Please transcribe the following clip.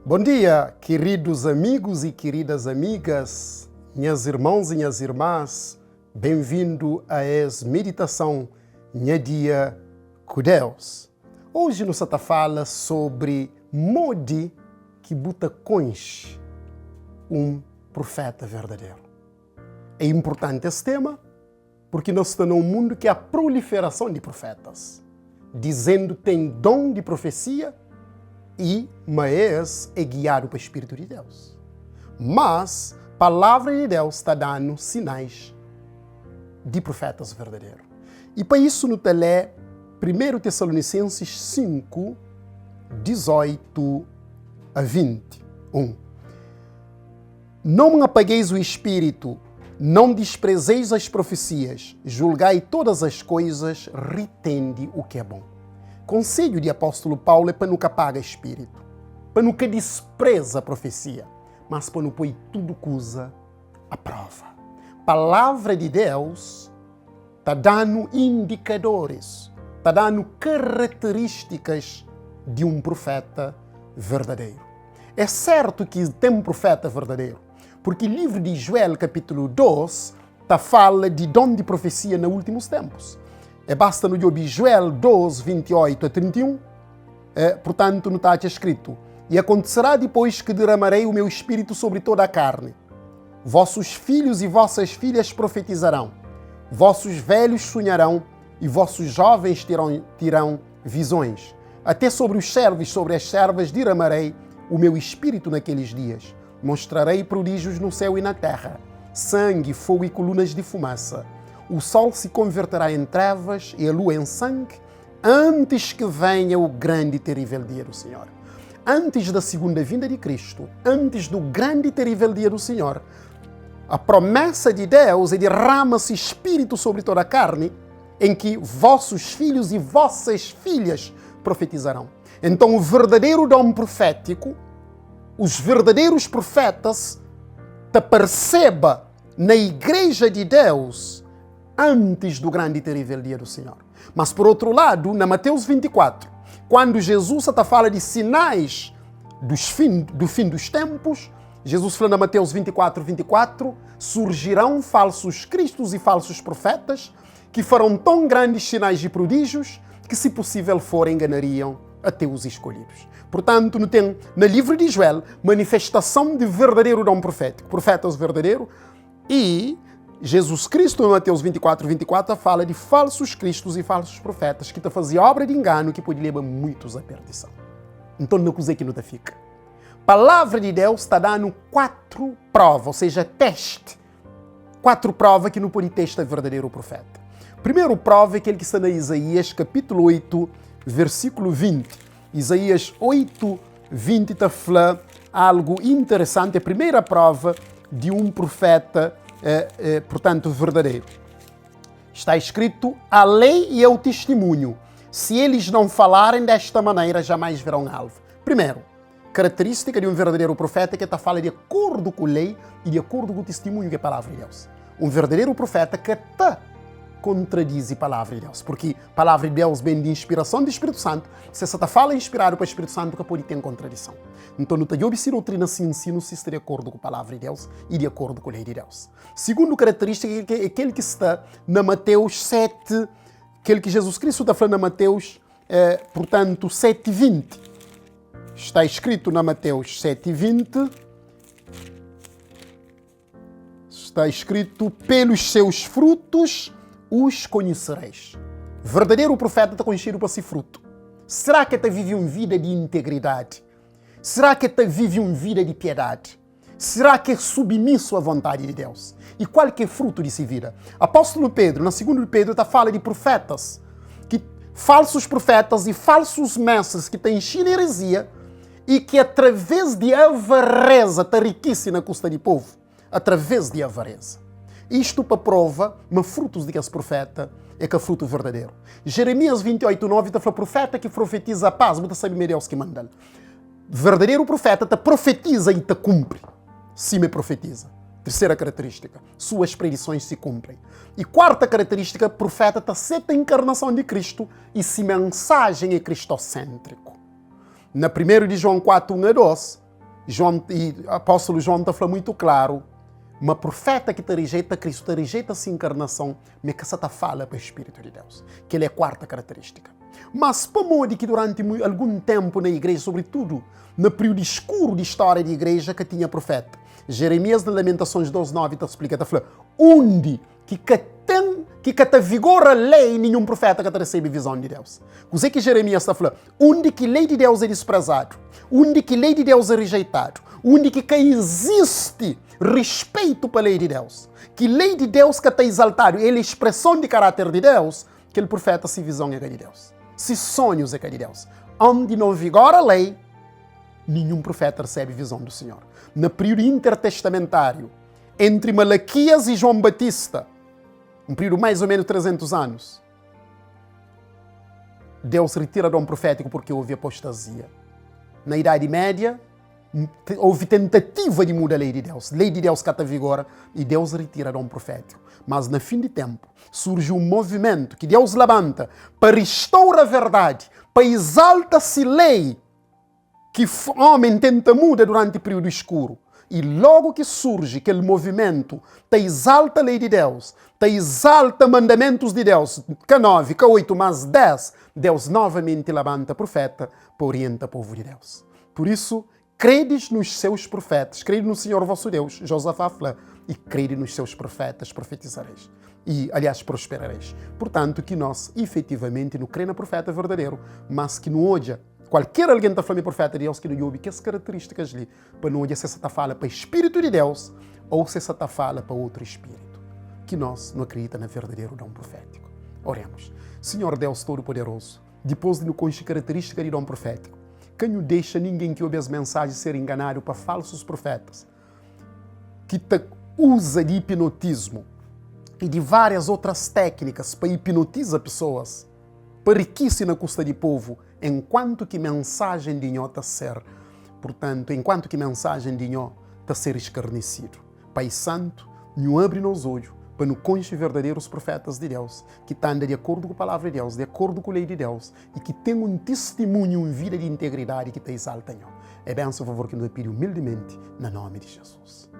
Bom dia, queridos amigos e queridas amigas, minhas irmãos e minhas irmãs. Bem-vindo a essa meditação, Nha Dia com Deus. Hoje nós vamos falar sobre modo que buta conche um profeta verdadeiro. É importante esse tema porque nós estamos num mundo que há proliferação de profetas, dizendo que tem dom de profecia, mas é guiado pelo Espírito de Deus. Mas a palavra de Deus está dando sinais de profetas verdadeiros. E para isso, no lê 1 Tessalonicenses 5, 18 a 21. Não apagueis o Espírito, não desprezeis as profecias, julgai todas as coisas, retende o que é bom. Conselho de apóstolo Paulo é para nunca apaga espírito, para nunca despreza a profecia, mas para não pôr tudo que usa à prova. Palavra de Deus está dando indicadores, está dando características de um profeta verdadeiro. É certo que tem um profeta verdadeiro, porque o livro de Joel, capítulo 2, fala de dom de profecia nos últimos tempos. Basta no livro de Joel 2, 28 a 31, portanto, não está escrito: E acontecerá depois que derramarei o meu espírito sobre toda a carne. Vossos filhos e vossas filhas profetizarão, vossos velhos sonharão e vossos jovens terão visões. Até sobre os servos e sobre as servas derramarei o meu espírito naqueles dias. Mostrarei prodígios no céu e na terra, sangue, fogo e colunas de fumaça. O sol se converterá em trevas e a lua em sangue, antes que venha o grande e terrível dia do Senhor. Antes da segunda vinda de Cristo, antes do grande e terrível dia do Senhor, a promessa de Deus é derrama-se espírito sobre toda a carne, em que vossos filhos e vossas filhas profetizarão. Então o verdadeiro dom profético, os verdadeiros profetas, te perceba na igreja de Deus antes do grande e terrível dia do Senhor. Mas, por outro lado, na Mateus 24, quando Jesus fala de sinais do fim dos tempos, Jesus fala na Mateus 24, 24, surgirão falsos cristos e falsos profetas que farão tão grandes sinais e prodígios que, se possível for, enganariam até os escolhidos. Portanto, no livro de Joel, manifestação de verdadeiro dom profético, profetas verdadeiros, e Jesus Cristo, em Mateus 24, 24, fala de falsos cristos e falsos profetas que te faziam obra de engano que pode levar muitos à perdição. Então, não coisa que não te fica. A palavra de Deus está dando 4 provas, ou seja, teste. 4 provas que não pode testar verdadeiro profeta. Primeiro prova é aquele que está na Isaías, capítulo 8, versículo 20. Isaías 8, 20 está falando algo interessante. A primeira prova de um profeta portanto, verdadeiro. Está escrito: a lei e o testemunho. Se eles não falarem desta maneira, jamais verão alvo. Primeiro, característica de um verdadeiro profeta é que fala de acordo com a lei e de acordo com o testemunho que é a palavra de Deus. Um verdadeiro profeta que contradiz a palavra de Deus, porque a palavra de Deus vem de inspiração do Espírito Santo. Se você fala inspirado pelo Espírito Santo, que pode ter contradição. Então, não tem observar doutrina se ensino se está de acordo com a palavra de Deus e de acordo com a lei de Deus. Segundo característica é aquele que está na Mateus 7, aquele que Jesus Cristo está falando na Mateus, portanto, 7:20. Está escrito na Mateus 7:20. Está escrito: pelos seus frutos os conhecereis. Verdadeiro profeta está conhecido por si fruto. Será que vive uma vida de integridade? Será que vive uma vida de piedade? Será que é submisso à vontade de Deus? E qual que é o fruto de sua vida? Apóstolo Pedro, na 2 Pedro, fala de profetas, falsos profetas e falsos mestres que têm ensino heresia e que através de avareza está riquíssima na custa de povo. Através de avareza. Isto para prova, mas frutos de que esse profeta é que é fruto verdadeiro. Jeremias 28, 9 fala: profeta que profetiza a paz, mas sabe me Deus que manda. Verdadeiro profeta te profetiza e te cumpre. Se me profetiza. Terceira característica, suas predições se cumprem. E quarta característica, profeta te aceita a encarnação de Cristo e se mensagem é cristocêntrico. Na 1 de João 4, 1 a 12, o apóstolo João está falando muito claro, uma profeta que te rejeita Cristo, te rejeita a encarnação, mas que está fala para o Espírito de Deus, que ele é a quarta característica. Mas para modo que durante algum tempo na igreja, sobretudo no período escuro de história da igreja, que tinha profeta. Jeremias, na Lamentações 12:9, está explica, está falando, onde que te vigora a lei, nenhum profeta que te recebe visão de Deus. O que Jeremias está falando? Onde que a lei de Deus é desprezado, onde que a lei de Deus é rejeitado, onde que existe respeito para a lei de Deus, que a lei de Deus que está exaltado, ele é a expressão de caráter de Deus, que o profeta se visão é de Deus, se sonhos é de Deus. Onde não vigora a lei, nenhum profeta recebe visão do Senhor. No período intertestamentário, entre Malaquias e João Batista, um período mais ou menos 300 anos, Deus retira dom profético porque houve apostasia. Na Idade Média, houve tentativa de mudar a lei de Deus que está vigora, e Deus retira dom profético. Mas no fim de tempo, surge um movimento que Deus levanta para restaurar a verdade, para exaltar-se lei que o homem tenta mudar durante o período escuro. E logo que surge aquele movimento, te exalta a lei de Deus, te exalta mandamentos de Deus, K9, K8, mas 10, Deus novamente levanta profeta para orientar o povo de Deus. Por isso, credes nos seus profetas, crede no Senhor vosso Deus, Josafá fala, e crede nos seus profetas, profetizareis. E, aliás, prosperareis. Portanto, que nós, efetivamente, não crê no profeta verdadeiro, mas que não odia qualquer alguém está falando de profeta de Deus que não ouve que as características ali, para não olhar se essa está fala para o Espírito de Deus ou se essa está fala para outro Espírito. Que nós não acreditamos no verdadeiro dom profético. Oremos. Senhor Deus Todo-Poderoso, depois de nos conhecer característica de dom profético, que não deixa ninguém que ouve as mensagens ser enganado para falsos profetas, que te usa de hipnotismo e de várias outras técnicas para hipnotizar pessoas, para riquíssima na custa de povo, enquanto que mensagem de Nhó está ser, portanto, enquanto que mensagem de Nhó está ser escarnecido. Pai Santo, Nhó abre nos olhos para nos conhecer verdadeiros profetas de Deus, que estão de acordo com a palavra de Deus, de acordo com a lei de Deus, e que tem um testemunho em vida de integridade que te exalta, Nhó. É benção, por favor, que nos pede humildemente, no nome de Jesus.